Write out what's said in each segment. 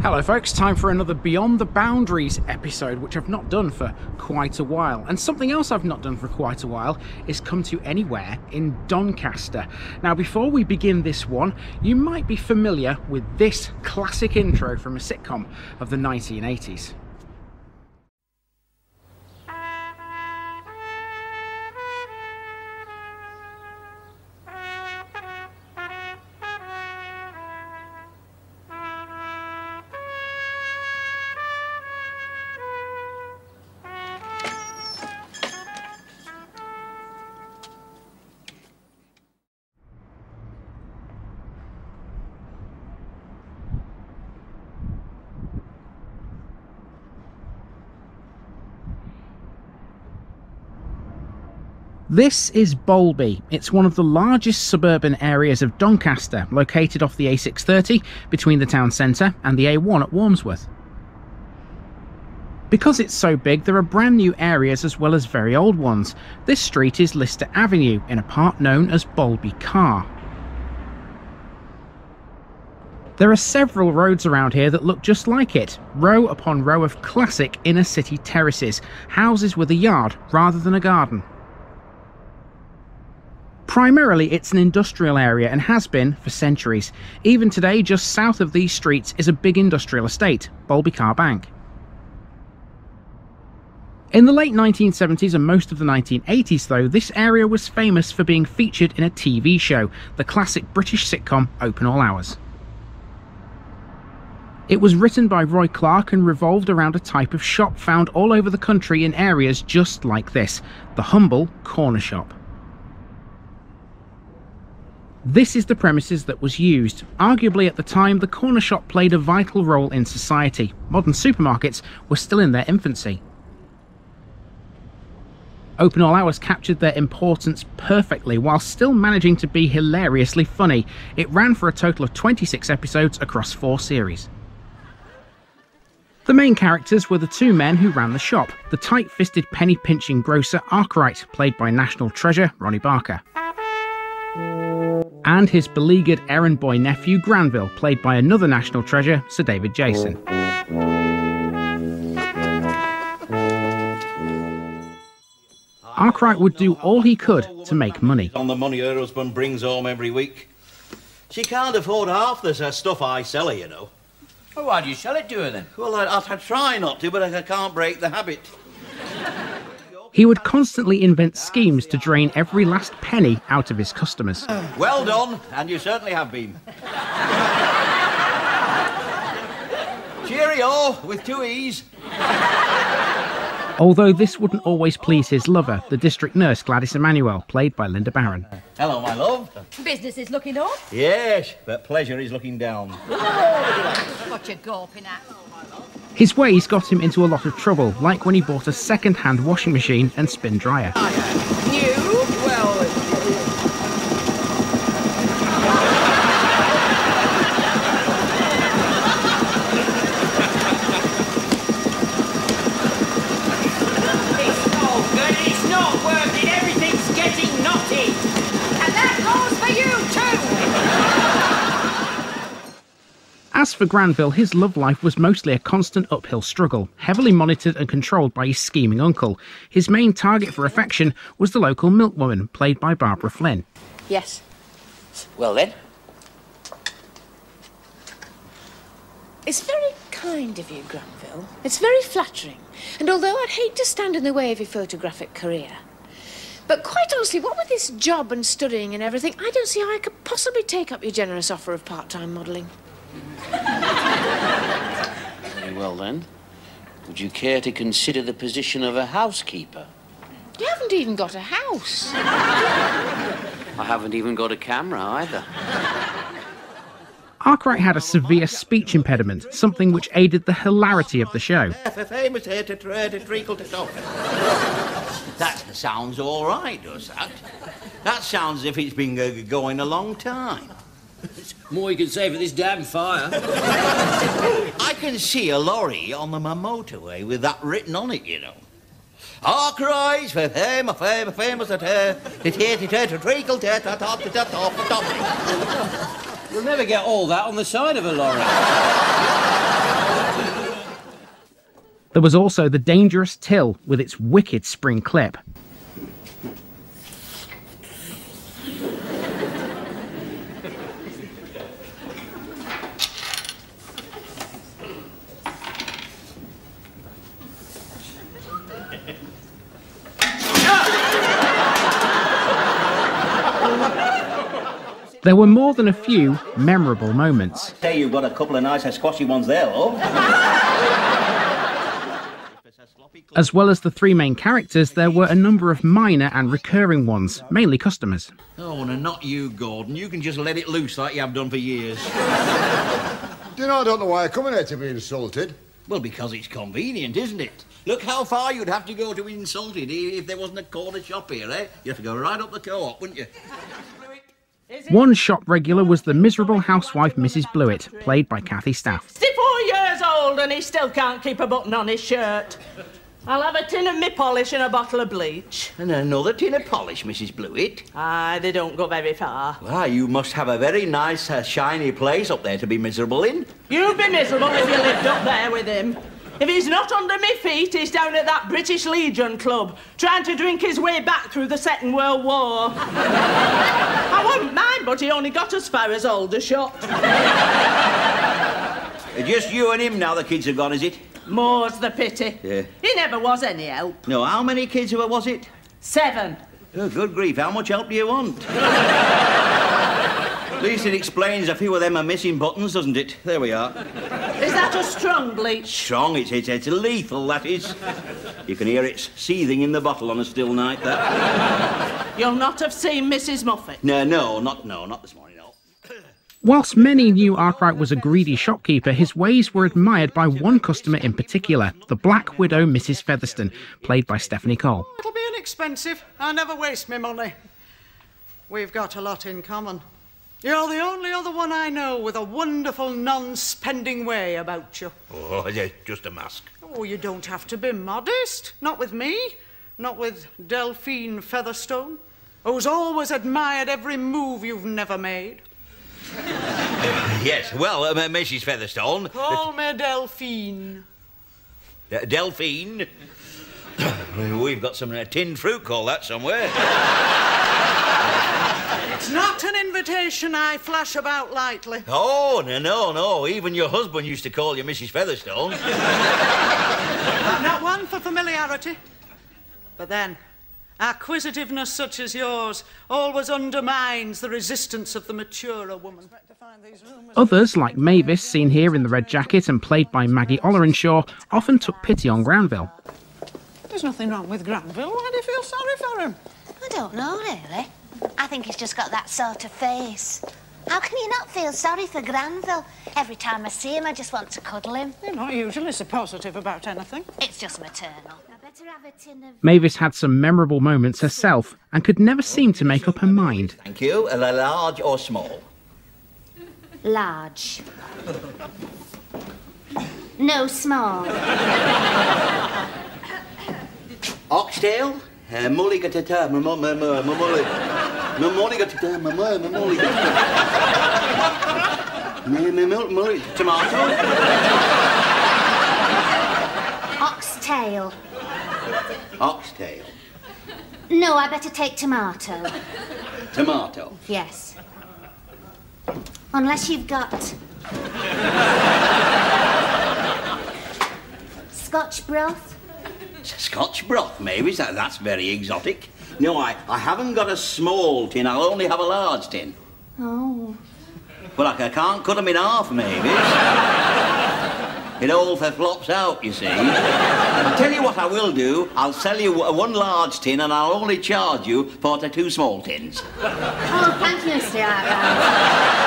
Hello folks, time for another Beyond the Boundaries episode, which I've not done for quite a while. And something else I've not done for quite a while is come to anywhere in Doncaster. Now before we begin this one, you might be familiar with this classic intro from a sitcom of the 1980s. This is Balby. It's one of the largest suburban areas of Doncaster, located off the A630 between the town centre and the A1 at Warmsworth. Because it's so big, there are brand new areas as well as very old ones. This street is Lister Avenue, in a part known as Balby Car. There are several roads around here that look just like it, row upon row of classic inner city terraces, houses with a yard rather than a garden. Primarily it's an industrial area and has been for centuries. Even today, just south of these streets is a big industrial estate, Balby Car Bank. In the late 1970s and most of the 1980s though, this area was famous for being featured in a TV show, the classic British sitcom Open All Hours. It was written by Roy Clark and revolved around a type of shop found all over the country in areas just like this, the humble corner shop. This is the premises that was used. Arguably at the time, the corner shop played a vital role in society. Modern supermarkets were still in their infancy. Open All Hours captured their importance perfectly while still managing to be hilariously funny. It ran for a total of 26 episodes across 4 series. The main characters were the two men who ran the shop, the tight-fisted penny-pinching grocer Arkwright, played by national treasure Ronnie Barker, and his beleaguered errand boy nephew Granville, played by another national treasure, Sir David Jason. Arkwright would do all he could to make money. On the money her husband brings home every week. She can't afford half the stuff I sell her, you know. Well, why do you sell it to her then? Well, I try not to, but I can't break the habit. He would constantly invent schemes to drain every last penny out of his customers. Well done, and you certainly have been. Cheerio, with 2 E's. Although this wouldn't always please his lover, the district nurse Gladys Emmanuel, played by Linda Barron. Hello, my love. Business is looking up. Yes, but pleasure is looking down. What you gawping at? His ways got him into a lot of trouble, like when he bought a second-hand washing machine and spin dryer. New? Well, It's not working, everything's getting knotty. And that goes for you too! As for Granville, his love life was mostly a constant uphill struggle, heavily monitored and controlled by his scheming uncle. His main target for affection was the local milkwoman, played by Barbara Flynn. Yes. Well then. It's very kind of you, Granville. It's very flattering. And although I'd hate to stand in the way of your photographic career, but quite honestly, what with this job and studying and everything, I don't see how I could possibly take up your generous offer of part-time modelling. Very well then. Would you care to consider the position of a housekeeper? You haven't even got a house. I haven't even got a camera either. Arkwright had a severe speech impediment, something which aided the hilarity of the show. That sounds all right, does that? That sounds as if it's been going a long time. More you can say for this damn fire. I can see a lorry on the motorway with that written on it, you know. Arkwright, famous You'll never get all that on the side of a lorry. There was also the dangerous till with its wicked spring clip. There were more than a few memorable moments. Say you've got a couple of nice squashy ones there, love. As well as the three main characters, there were a number of minor and recurring ones, mainly customers. Oh, no, not you, Gordon. You can just let it loose like you have done for years. Do you know, I don't know why I come in here to be insulted. Well, because it's convenient, isn't it? Look how far you'd have to go to be insulted if there wasn't a corner shop here, eh? You'd have to go right up the co-op, wouldn't you? One shop regular was the miserable housewife Mrs. Blewett, played by Kathy Staff. 64 years old and he still can't keep a button on his shirt. I'll have a tin of me polish and a bottle of bleach. And another tin of polish, Mrs. Blewett. Aye, they don't go very far. Well, you must have a very nice, shiny place up there to be miserable in. You'd be miserable if you lived up there with him. If he's not under me feet, he's down at that British Legion Club, trying to drink his way back through the Second World War. I wouldn't mind, but he only got as far as Aldershot. Just you and him now the kids have gone, is it? More's the pity. Yeah. He never was any help. No, how many kids was it? 7. Oh, good grief, how much help do you want? At least it explains a few of them are missing buttons, doesn't it? There we are. Is that a strong bleach? Strong, it's lethal, that is. You can hear it seething in the bottle on a still night, that. You'll not have seen Mrs. Moffat. No, not this morning, no. Whilst many knew Arkwright was a greedy shopkeeper, his ways were admired by one customer in particular, the Black Widow Mrs. Featherstone, played by Stephanie Cole. It'll be inexpensive. I never waste my money. We've got a lot in common. You're the only other one I know with a wonderful non-spending way about you. Oh, yeah, just a mask. Oh, you don't have to be modest. Not with me. Not with Delphine Featherstone, who's always admired every move you've never made. Yes, well, Mrs. Featherstone... Call me Delphine. Delphine? We've got some tinned fruit, call that, somewhere. It's not an invitation I flash about lightly. Oh, no. Even your husband used to call you Mrs. Featherstone. Not one for familiarity. But then, acquisitiveness such as yours always undermines the resistance of the maturer woman. Others, like Mavis, seen here in the red jacket and played by Maggie Ollerenshaw, often took pity on Granville. There's nothing wrong with Granville. Why do you feel sorry for him? I don't know, really. I think he's just got that sort of face. How can you not feel sorry for Granville? Every time I see him, I just want to cuddle him. You're not usually so positive about anything. It's just maternal. I better have a tin of... Mavis had some memorable moments herself and could never seem to make up her mind. Thank you. A large or small? Large. No, small. Oxtail? Mulligatata, tomato? Oxtail. Oxtail. No, I better take tomato. Tomato? Yes. Unless you've got... Scotch broth? Scotch broth, maybe. That's very exotic. No, I haven't got a small tin. I'll only have a large tin. Oh. Well, I can't cut them in half, maybe. It all flops out, you see. I'll tell you what I will do. I'll sell you one large tin and I'll only charge you for the 2 small tins. Oh, thank you, Mr. Arkwright.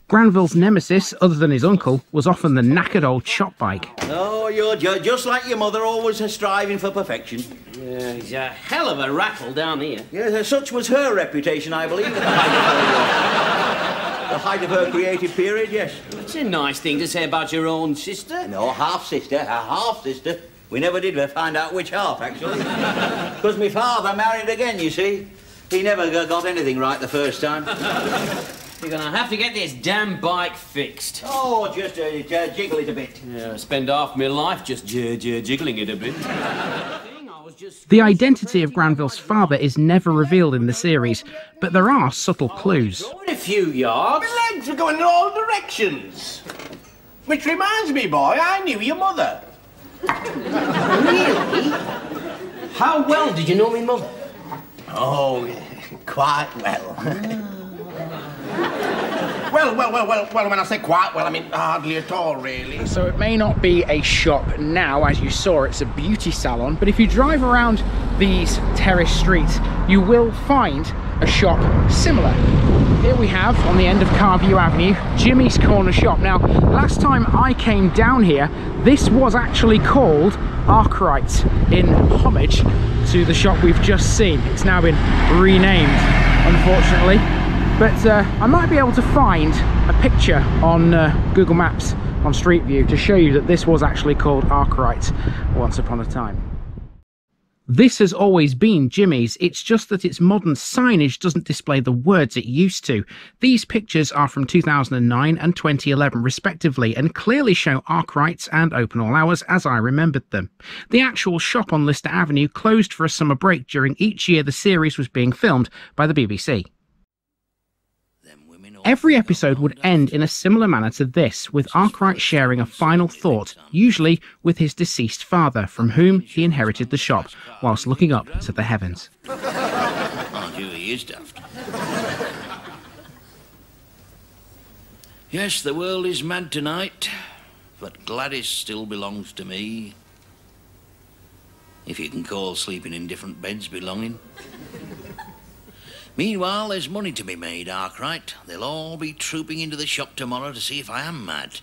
Granville's nemesis, other than his uncle, was often the knackered old shop bike. Oh, you're just like your mother, always striving for perfection. Yeah, he's a hell of a rattle down here. Yes, such was her reputation, I believe, at the height of her creative period, yes. It's a nice thing to say about your own sister. No, half-sister, half-sister. We never did find out which half, actually. Because my father married again, you see. He never got anything right the first time. You're gonna have to get this damn bike fixed. Oh, just jiggle it a bit. Yeah, I spend half my life just jiggling it a bit. The identity of Granville's father is never revealed in the series, but there are subtle clues. In a few yards. My legs were going in all directions. Which reminds me, boy, I knew your mother. Really? How well did you know me mother? Oh, quite well. Well, when I say quite well, I mean hardly at all, really. So it may not be a shop now, as you saw, it's a beauty salon, but if you drive around these terrace streets, you will find a shop similar. Here we have, on the end of Carview Avenue, Jimmy's Corner Shop. Now, last time I came down here, this was actually called Arkwright, in homage to the shop we've just seen. It's now been renamed, unfortunately. But I might be able to find a picture on Google Maps on Street View to show you that this was actually called Arkwright once upon a time. This has always been Jimmy's, it's just that its modern signage doesn't display the words it used to. These pictures are from 2009 and 2011 respectively, and clearly show Arkwright's and open all hours as I remembered them. The actual shop on Lister Avenue closed for a summer break during each year the series was being filmed by the BBC. Every episode would end in a similar manner to this, with Arkwright sharing a final thought, usually with his deceased father, from whom he inherited the shop, whilst looking up to the heavens. Aren't you? He is daft. Yes, the world is mad tonight, but Gladys still belongs to me. If you can call sleeping in different beds belonging. Meanwhile, there's money to be made, Arkwright. They'll all be trooping into the shop tomorrow to see if I am mad.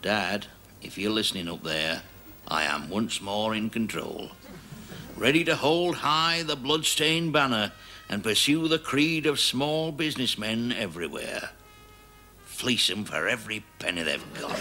Dad, if you're listening up there, I am once more in control. Ready to hold high the blood-stained banner and pursue the creed of small businessmen everywhere. Fleece them for every penny they've got.